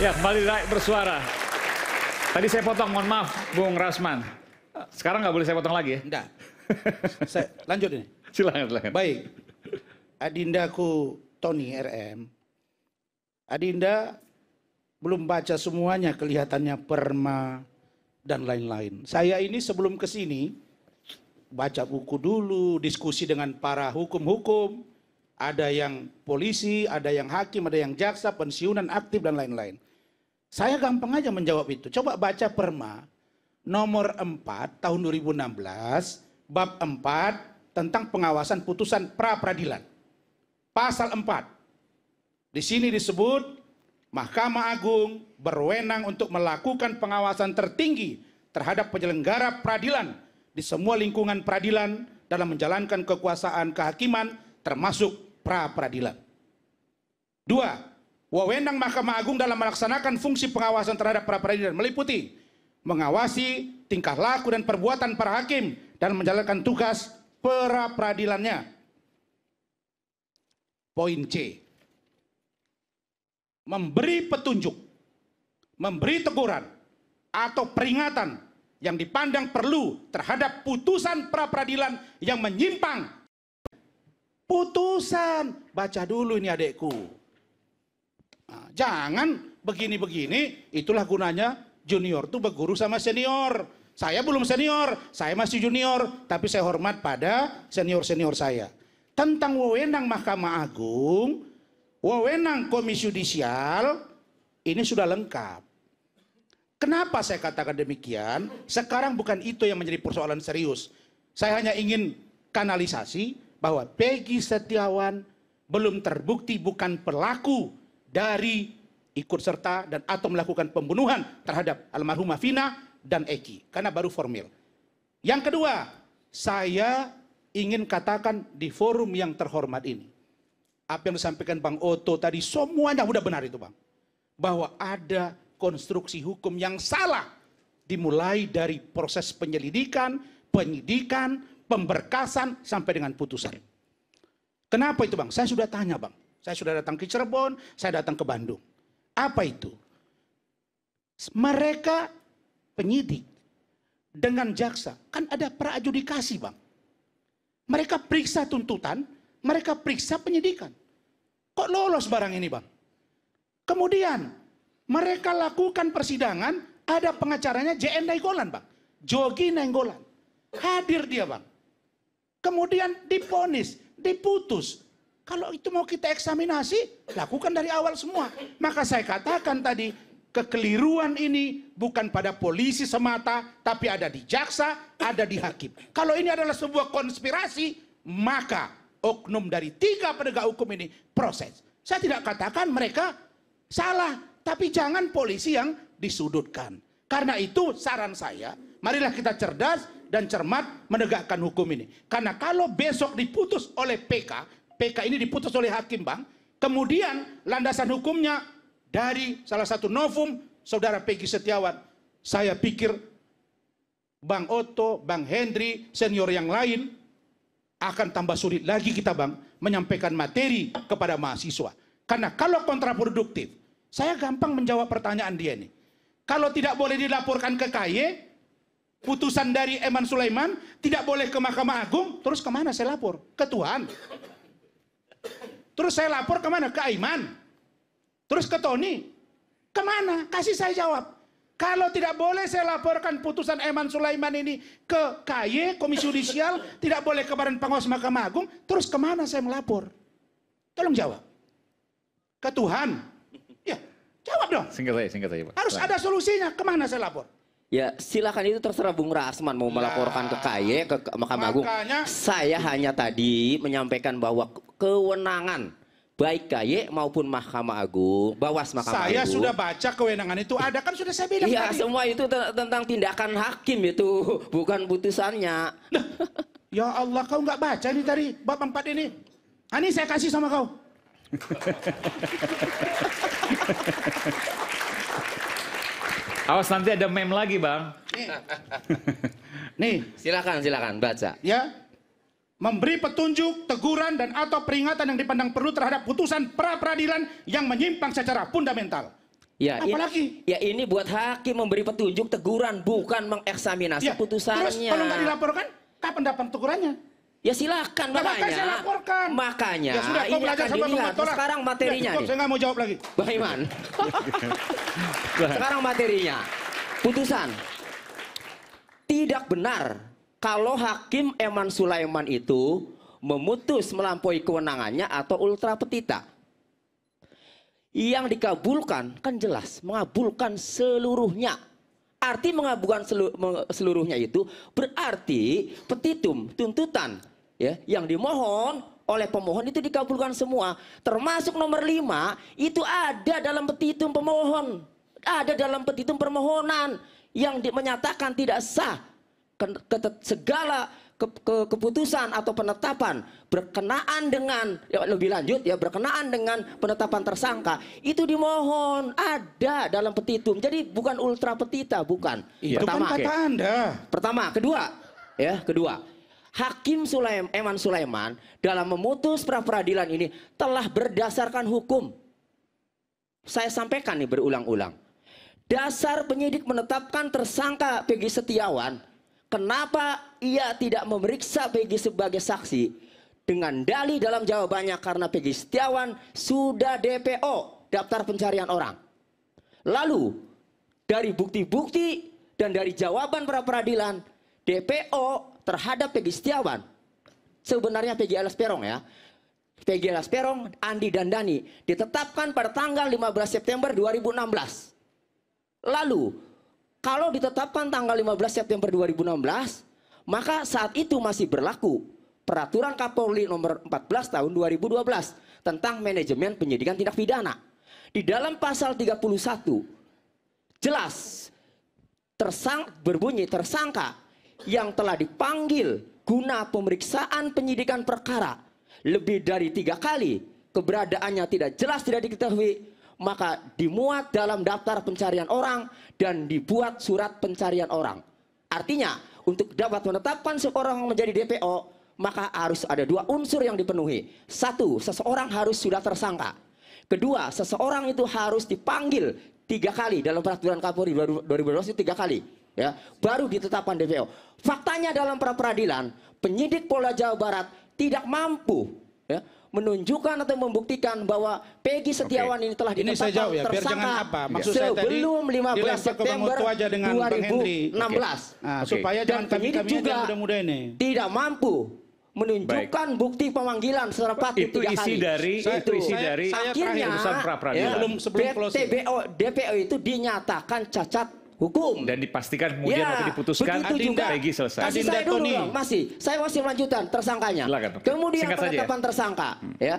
Ya, kembali Rakyat Bersuara. Tadi saya potong, mohon maaf, Bung Rasman. Sekarang nggak boleh saya potong lagi ya? Enggak. Saya lanjut ini. Silakan, silakan. Baik. Adindaku Tony RM. Adinda belum baca semuanya, kelihatannya perma dan lain-lain. Saya ini sebelum ke sini baca buku dulu, diskusi dengan para hukum-hukum. Ada yang polisi, ada yang hakim, ada yang jaksa, pensiunan aktif dan lain-lain. Saya gampang aja menjawab itu. Coba baca perma nomor 4 tahun 2016, bab 4 tentang pengawasan putusan pra-peradilan. Pasal 4. Di sini disebut Mahkamah Agung berwenang untuk melakukan pengawasan tertinggi terhadap penyelenggara peradilan di semua lingkungan peradilan dalam menjalankan kekuasaan kehakiman termasuk pra-peradilan. 2. Wewenang Mahkamah Agung dalam melaksanakan fungsi pengawasan terhadap pra-peradilan meliputi mengawasi tingkah laku dan perbuatan para hakim dan menjalankan tugas pra-peradilannya. Poin C. Memberi petunjuk, memberi teguran atau peringatan yang dipandang perlu terhadap putusan pra-peradilan yang menyimpang. Putusan, baca dulu ini adekku. Nah, jangan begini-begini, itulah gunanya junior tuh berguru sama senior. Saya belum senior, saya masih junior, tapi saya hormat pada senior-senior saya. Tentang wewenang Mahkamah Agung, wewenang Komisi Yudisial, ini sudah lengkap. Kenapa saya katakan demikian? Sekarang bukan itu yang menjadi persoalan serius. Saya hanya ingin kanalisasi bahwa Peggy Setiawan belum terbukti bukan pelaku dari ikut serta dan atau melakukan pembunuhan terhadap almarhumah Vina dan Eki, karena baru formil. Yang kedua, saya ingin katakan di forum yang terhormat ini, apa yang disampaikan Bang Oto tadi semuanya udah benar itu Bang, bahwa ada konstruksi hukum yang salah dimulai dari proses penyelidikan, penyidikan, pemberkasan sampai dengan putusan. Kenapa itu Bang? Saya sudah tanya Bang. Saya sudah datang ke Cirebon, saya datang ke Bandung. Apa itu? Mereka penyidik dengan jaksa, kan ada pra-adjudikasi Bang. Mereka periksa tuntutan, mereka periksa penyidikan. Kok lolos barang ini Bang? Kemudian mereka lakukan persidangan, ada pengacaranya JN Nainggolan Bang. Jogi Nainggolan. Hadir dia Bang. Kemudian diponis, diputus. Kalau itu mau kita eksaminasi, lakukan dari awal semua. Maka saya katakan tadi, kekeliruan ini bukan pada polisi semata, tapi ada di jaksa, ada di hakim. Kalau ini adalah sebuah konspirasi, maka oknum dari 3 penegak hukum ini proses. Saya tidak katakan mereka salah, tapi jangan polisi yang disudutkan. Karena itu saran saya, marilah kita cerdas dan cermat menegakkan hukum ini. Karena kalau besok diputus oleh PK ini diputus oleh hakim Bang, kemudian landasan hukumnya dari salah satu novum saudara Peggy Setiawan. Saya pikir Bang Oto, Bang Hendri, senior yang lain akan tambah sulit lagi kita Bang menyampaikan materi kepada mahasiswa. Karena kalau kontraproduktif, saya gampang menjawab pertanyaan dia nih. Kalau tidak boleh dilaporkan ke KY, putusan dari Eman Sulaiman tidak boleh ke Mahkamah Agung, terus kemana saya lapor? Ke Tuhan. Terus saya lapor kemana? Ke Aiman. Terus ke Tony. Kemana? Kasih saya jawab. Kalau tidak boleh saya laporkan putusan Eman Sulaiman ini ke KY, Komisi Yudisial, tidak boleh ke Badan Pengawas Mahkamah Agung, terus kemana saya melapor? Tolong jawab. Ke Tuhan. Ya, jawab dong. Singkat saja Pak. Harus ada solusinya. Kemana saya lapor? Ya silakan, itu terserah Bung Rasman mau melaporkan ke KY, ke Mahkamah Agung. Saya hanya tadi menyampaikan bahwa kewenangan baik KY maupun Mahkamah Agung, Bawas Mahkamah Agung. Saya sudah baca kewenangan itu ada, kan sudah saya bilang iya, tadi. semua itu tentang tindakan hakim itu, bukan putusannya. Ya Allah, kau nggak baca nih tadi bab 4 ini. Ini saya kasih sama kau. Awas nanti ada meme lagi Bang. Nih. Silakan baca. Ya. Memberi petunjuk, teguran dan atau peringatan yang dipandang perlu terhadap putusan pra-peradilan yang menyimpang secara fundamental. Ya, Apalagi? ya ini buat hakim memberi petunjuk teguran, bukan mengeksaminasi Ya, putusannya. terus kalau nggak dilaporkan, kapan dapat tegurannya? Ya silakan, makanya. Saya laporkan. Makanya Ya sudah, kau ini belajar akan sampai dilihat. mengotor. Sekarang materinya Ya, cukup, nih. saya nggak mau jawab lagi. Bang Iman. Sekarang materinya. Putusan. Tidak benar kalau Hakim Eman Sulaiman itu memutus melampaui kewenangannya atau ultra petita. Yang dikabulkan kan jelas mengabulkan seluruhnya. Arti mengabulkan seluruhnya itu berarti petitum, tuntutan ya yang dimohon oleh pemohon itu dikabulkan semua. Termasuk nomor 5 itu ada dalam petitum pemohon. Ada dalam petitum permohonan yang menyatakan tidak sah segala keputusan atau penetapan berkenaan dengan ya, lebih lanjut ya berkenaan dengan penetapan tersangka itu dimohon ada dalam petitum. Jadi bukan ultra petita, bukan. Itu Pertama, kan kata Anda. Pertama, kedua, Hakim Eman Sulaiman dalam memutus pra peradilan ini telah berdasarkan hukum. Saya sampaikan nih berulang-ulang. Dasar penyidik menetapkan tersangka Peggy Setiawan. Kenapa ia tidak memeriksa Peggy sebagai saksi? Dengan dalih dalam jawabannya karena Peggy Setiawan sudah DPO, daftar pencarian orang. Lalu dari bukti-bukti dan dari jawaban pra peradilan DPO terhadap Peggy Setiawan, sebenarnya Peggy alias Peron ya, Peggy alias Peron, Andi dan Dani ditetapkan pada tanggal 15 September 2016. Lalu kalau ditetapkan tanggal 15 September 2016, maka saat itu masih berlaku Peraturan Kapolri nomor 14 tahun 2012 tentang manajemen penyidikan tindak pidana. Di dalam pasal 31 jelas berbunyi tersangka yang telah dipanggil guna pemeriksaan penyidikan perkara lebih dari 3 kali keberadaannya tidak jelas, tidak diketahui, maka dimuat dalam daftar pencarian orang dan dibuat surat pencarian orang. Artinya untuk dapat menetapkan seorang menjadi DPO maka harus ada 2 unsur yang dipenuhi. 1, seseorang harus sudah tersangka. Kedua, seseorang itu harus dipanggil 3 kali dalam peraturan Kapolri 2012 itu 3 kali. Ya, baru ditetapkan DPO. Faktanya dalam pra peradilan penyidik Polda Jawa Barat tidak mampu ya, menunjukkan atau membuktikan bahwa Peggy Setiawan ini telah Ini saya ditetapkan jawab ya, biar jangan tersangka apa. Maksud saya tadi sebelum 15 dilempar ke Bang September Oto aja dengan Bang Henry. 2016. Supaya Dan jangan penyidik kami-kami juga yang muda-muda ini. tidak mampu menunjukkan bukti pemanggilan secara patut Itu 3 isi kali. dari Akhirnya putusan pra peradilan. sebelum closing. DPO itu dinyatakan cacat hukum. Dan dipastikan kemudian waktu diputuskan begitu juga. Peggy selesai. Kasih saya dulu dong, saya masih melanjutkan tersangkanya. Silakan. Kemudian Singkat saja ya. penetapan tersangka ya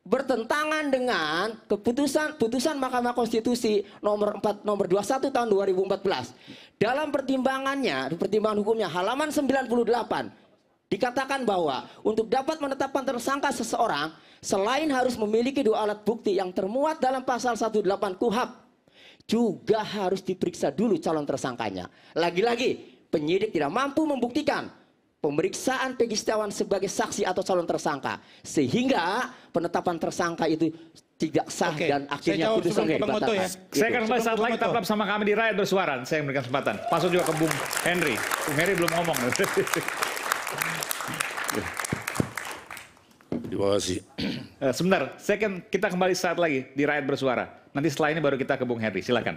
bertentangan dengan putusan Mahkamah Konstitusi nomor 21 tahun 2014. Dalam pertimbangan hukumnya halaman 98 dikatakan bahwa untuk dapat menetapkan tersangka seseorang selain harus memiliki 2 alat bukti yang termuat dalam pasal 18 KUHP juga harus diperiksa dulu calon tersangkanya. Lagi-lagi penyidik tidak mampu membuktikan pemeriksaan Peggy Setiawan sebagai saksi atau calon tersangka sehingga penetapan tersangka itu tidak sah dan akhirnya putusan dibatalkan. Ya. Saya akan kembali saat lagi tetap bersama kami di Rakyat Bersuara. Saya memberikan kesempatan. Masuk juga ke Bung Henry. Bung Henry belum ngomong. Terima kasih. Sebentar, kita kembali saat lagi di Rakyat Bersuara. Nanti setelah ini baru kita ke Bung Henry. Silakan.